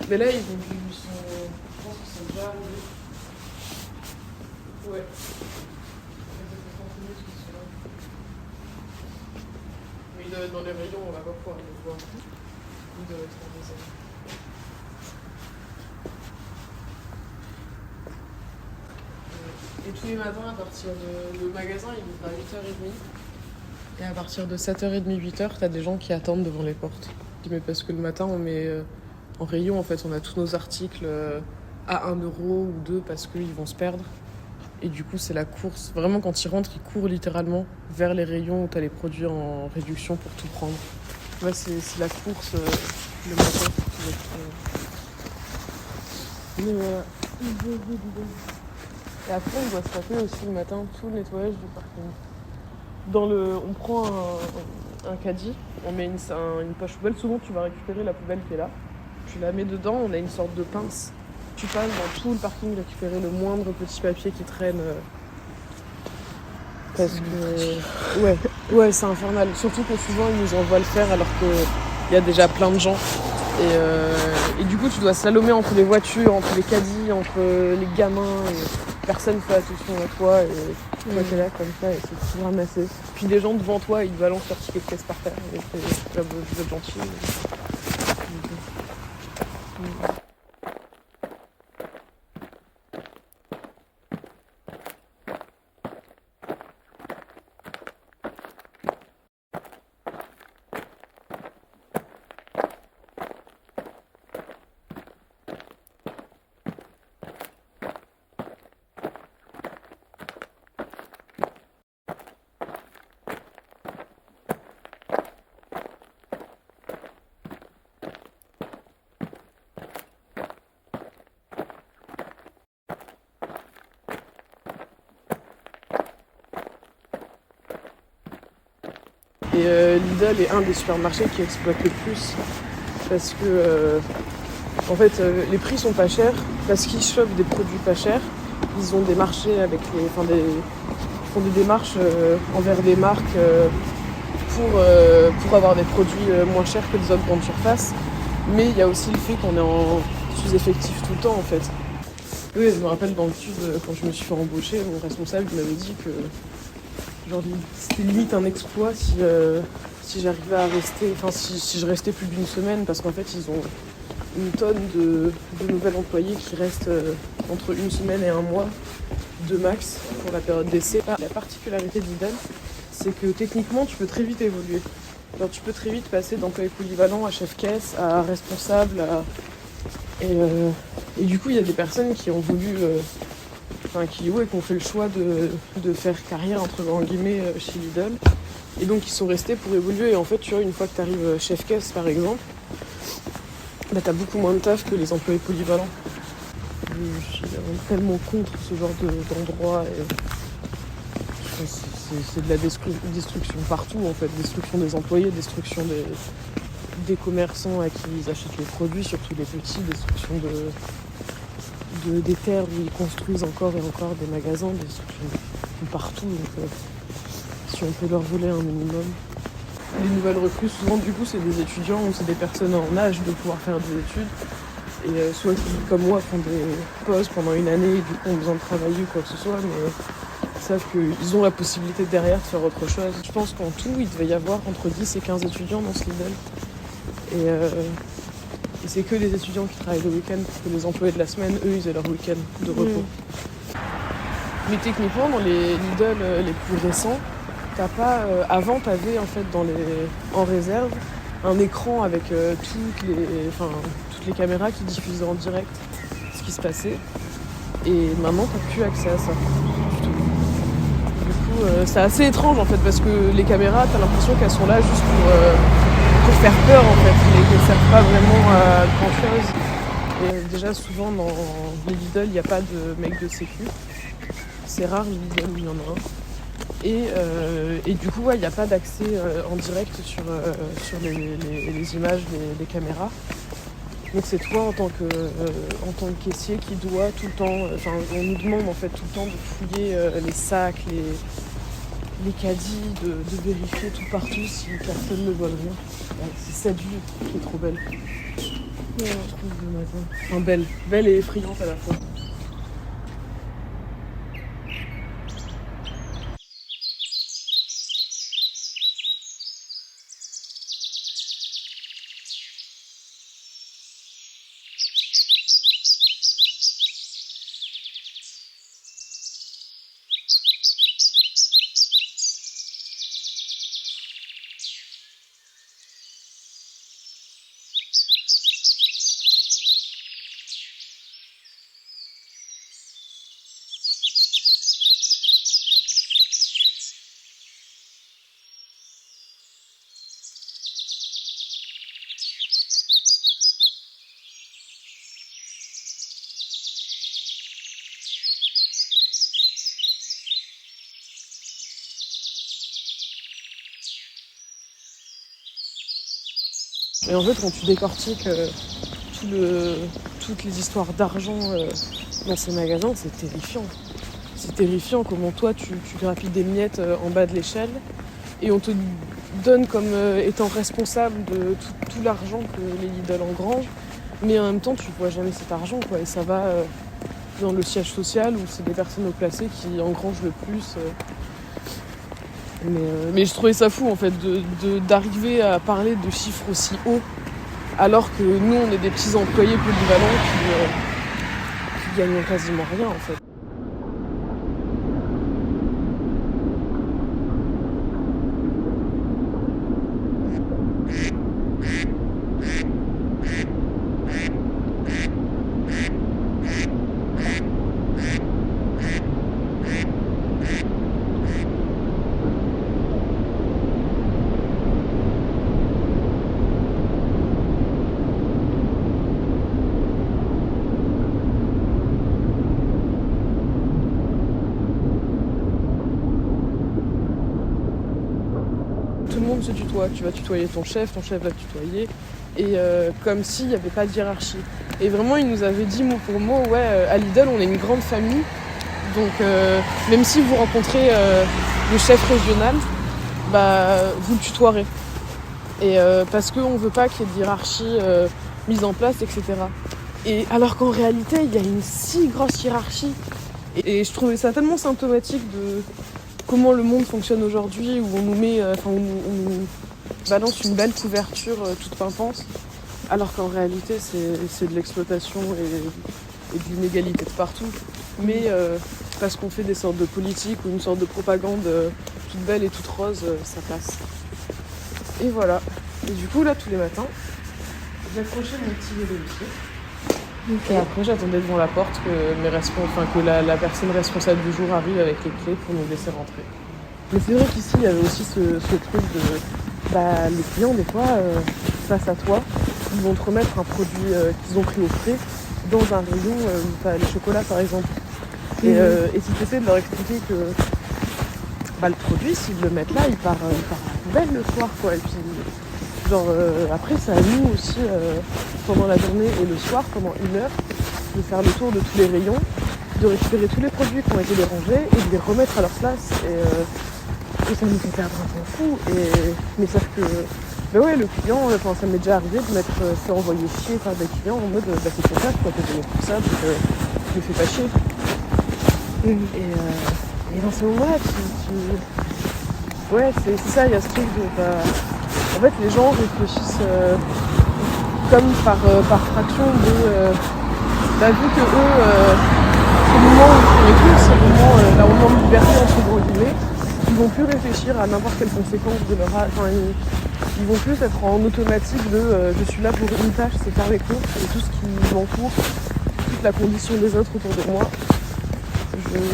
Mais là, ils sont... Je pense qu'ils sont déjà arrivés. Ouais. Ça fait 30 minutes qu'ils sont là. Mais ils doivent être dans les rayons, on va pas pouvoir les voir. Ils doivent être en désert. Et tous les matins, à partir de... Le magasin, il ouvre à 8h30. Et à partir de 7h30, 8h, t'as des gens qui attendent devant les portes. Mais parce que le matin, on met en rayon, en fait, on a tous nos articles à 1€ ou 2 parce qu'ils vont se perdre. Et du coup, c'est la course. Vraiment, quand ils rentrent, ils courent littéralement vers les rayons où t'as les produits en réduction pour tout prendre. Ouais, c'est la course le matin. Mais voilà. Et après, on doit se taper aussi le matin tout le nettoyage du parking. On prend un caddie, on met une poche poubelle. Souvent, tu vas récupérer la poubelle qui est là. Tu la mets dedans, on a une sorte de pince. Tu passes dans tout le parking récupérer le moindre petit papier qui traîne. Parce que... Ouais, c'est infernal. Surtout que souvent, ils nous envoient le faire alors qu'il y a déjà plein de gens. Et du coup, tu dois slalomer entre les voitures, entre les caddies, entre les gamins. Et personne fait attention à toi. Et toi, t'es là comme ça et c'est tout ramassé. Puis des gens devant toi, ils balancent leur ticket de caisse par terre. Et là, vous êtes gentils. Et Lidl est un des supermarchés qui exploite le plus parce que en fait les prix sont pas chers parce qu'ils chopent des produits pas chers. Ils ont des marchés avec ils font des démarches envers des marques pour avoir des produits moins chers que les autres grandes surfaces. Mais il y a aussi le fait qu'on est en sous-effectif tout le temps en fait. Oui, je me rappelle dans le sud quand je me suis fait embaucher, mon responsable m'avait dit que genre, c'était limite un exploit si j'arrivais à rester, enfin si je restais plus d'une semaine, parce qu'en fait ils ont une tonne de nouveaux employés qui restent entre une semaine et un mois de max pour la période d'essai. La particularité de Lidl, c'est que techniquement tu peux très vite évoluer. Alors, tu peux très vite passer d'employé polyvalent à chef caisse, à responsable, et du coup il y a des personnes qui ont voulu... qui ont fait le choix de faire carrière entre grands guillemets chez Lidl et donc ils sont restés pour évoluer. Et en fait tu vois, une fois que tu arrives chef caisse par exemple, bah, t'as beaucoup moins de taf que les employés polyvalents. Je suis tellement contre ce genre d'endroit et c'est de la destruction partout en fait, destruction des employés, destruction des commerçants à qui ils achètent les produits, surtout les petits, destruction des terres où ils construisent encore et encore des magasins, des structures partout. Donc, si on peut leur voler un minimum. Les nouvelles recrues, souvent du coup, c'est des étudiants ou c'est des personnes en âge de pouvoir faire des études. Et soit qui, comme moi, font des pauses pendant une année et du coup ont besoin de travailler ou quoi que ce soit, mais ils savent qu'ils ont la possibilité derrière de faire autre chose. Je pense qu'en tout, il devait y avoir entre 10 et 15 étudiants dans ce Lidl. Et c'est que les étudiants qui travaillent le week-end, parce que les employés de la semaine, eux, ils aient leur week-end de repos. Mais techniquement, dans les Lidl les plus récents, t'as pas... avant, t'avais en fait en réserve un écran avec toutes les caméras qui diffusaient en direct ce qui se passait. Et maintenant, t'as plus accès à ça du tout. Du coup, c'est assez étrange en fait, parce que les caméras, t'as l'impression qu'elles sont là juste pour faire peur en fait, mais qu'elles ne servent pas vraiment à grand chose. Et déjà souvent dans les Lidl il n'y a pas de mec de sécu. C'est rare les Lidl où il y en a un. Et du coup il n'y a pas d'accès en direct sur les images des caméras. Donc c'est toi en tant que caissier qui doit tout le temps, on nous demande en fait tout le temps de fouiller les sacs, les caddies, de vérifier tout partout si personne ne vole rien. C'est cette vue qui est trop belle. je trouve, le matin. Enfin, belle et effrayante à la fois. Et en fait, quand tu décortiques toutes les histoires d'argent dans ces magasins, c'est terrifiant. C'est terrifiant comment toi, tu grappilles des miettes en bas de l'échelle et on te donne comme étant responsable de tout l'argent que les Lidl engrangent. Mais en même temps, tu vois jamais cet argent, quoi. Et ça va dans le siège social où c'est des personnes haut placées qui engrangent le plus. Mais je trouvais ça fou en fait d'arriver à parler de chiffres aussi hauts alors que nous on est des petits employés polyvalents qui gagnent quasiment rien en fait. Tout le monde se tutoie, tu vas tutoyer ton chef va te tutoyer, et comme s'il n'y avait pas de hiérarchie. Et vraiment, il nous avait dit mot pour mot, ouais, à Lidl, on est une grande famille, donc même si vous rencontrez le chef régional, bah, vous le tutoierez. Et parce qu'on ne veut pas qu'il y ait de hiérarchie mise en place, etc. Et alors qu'en réalité, il y a une si grosse hiérarchie. Et je trouvais ça tellement symptomatique de comment le monde fonctionne aujourd'hui, où on nous met, on nous balance une belle couverture toute pimpante, alors qu'en réalité c'est de l'exploitation et de l'inégalité de partout. Mais parce qu'on fait des sortes de politiques ou une sorte de propagande toute belle et toute rose, ça passe. Et voilà. Et du coup là tous les matins, j'accrochais mon petit vélo ici. Okay. Et après j'attendais devant la porte que la personne responsable du jour arrive avec les clés pour nous laisser rentrer. Mais c'est vrai qu'ici il y avait aussi ce truc de les clients des fois face à toi, ils vont te remettre un produit qu'ils ont pris au frais dans un rayon où tu as les chocolats par exemple. Et si tu essaies de leur expliquer que le produit, s'ils le mettent là, il part à la poubelle le soir quoi. Et puis après c'est à nous aussi pendant la journée et le soir pendant 1 heure de faire le tour de tous les rayons, de récupérer tous les produits qui ont été dérangés et de les remettre à leur place. Et ça nous fait perdre un temps fou. Mais sauf que le client, ça m'est déjà arrivé de m'être fait envoyer chier par des clients en mode c'est ton taf, quoi, t'es payé pour ça, donc je me fais pas chier. Et dans ce moment-là, c'est ça, il y a ce truc de en fait les gens réfléchissent comme par fraction de vu que eux c'est le moment où ils font tout, c'est le moment de liberté entre gros guillemets, ils vont plus réfléchir à n'importe quelle conséquence de leur âge. Ils vont plus être en automatique de je suis là pour une tâche, c'est faire les courses et tout ce qui m'entoure, toute la condition des autres autour de moi.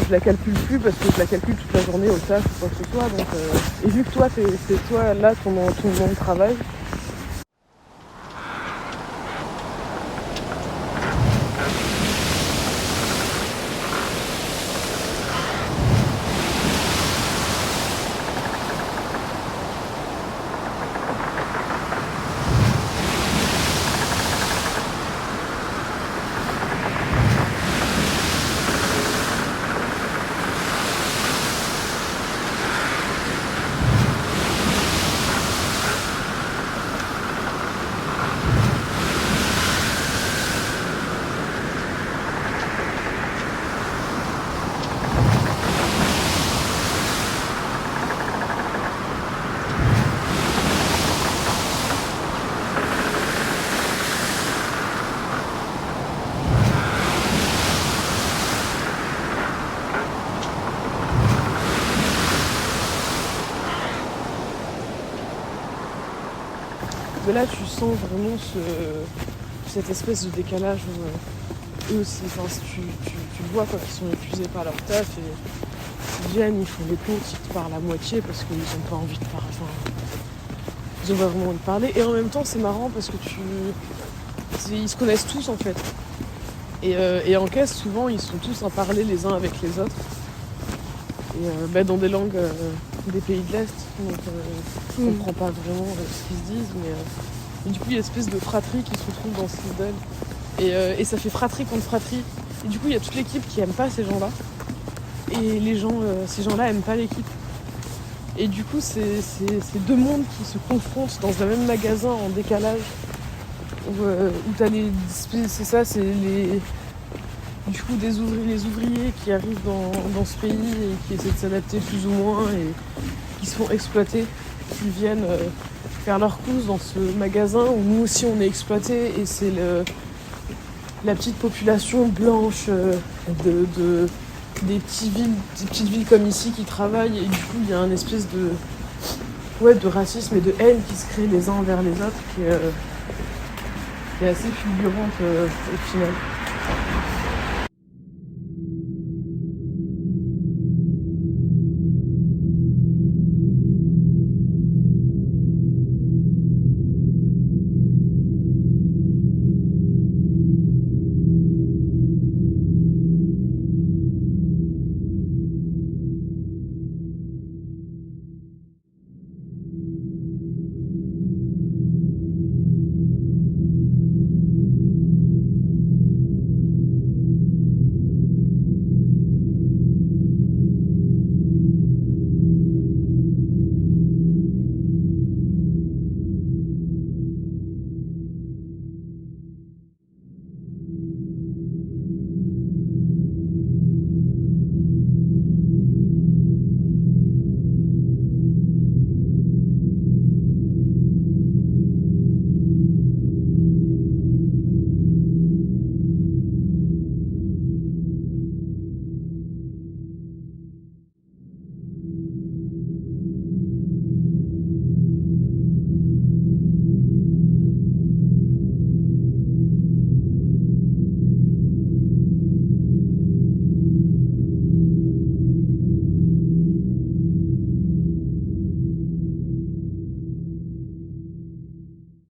Je la calcule plus parce que je la calcule toute la journée au taf ou quoi que ce soit. Donc, et vu que toi, c'est toi là ton moment de travail, Mais là, tu sens vraiment cette espèce de décalage où eux aussi, tu le vois quand ils sont épuisés par leur taf et ils viennent, ils font des comptes, ils te parlent à moitié parce qu'ils n'ont pas envie de parler. Ils ont pas vraiment envie de parler. Et en même temps, c'est marrant parce que ils se connaissent tous en fait. Et en caisse, souvent, ils sont tous à parler les uns avec les autres. Et dans des langues des pays de l'Est. Donc on comprend pas vraiment ce qu'ils se disent. Mais du coup, il y a une espèce de fratrie qui se retrouve dans ce Lidl. Et ça fait fratrie contre fratrie. Et du coup, il y a toute l'équipe qui aime pas ces gens-là. Et ces gens-là aiment pas l'équipe. Et du coup, c'est deux mondes qui se confrontent dans un même magasin en décalage. Où t'as c'est du coup les ouvriers qui arrivent dans ce pays et qui essaient de s'adapter plus ou moins et qui se font exploiter, qui viennent faire leurs courses dans ce magasin où nous aussi on est exploités et c'est la petite population blanche des petites villes comme ici qui travaillent et du coup il y a une espèce de racisme et de haine qui se crée les uns envers les autres qui est assez fulgurante au final.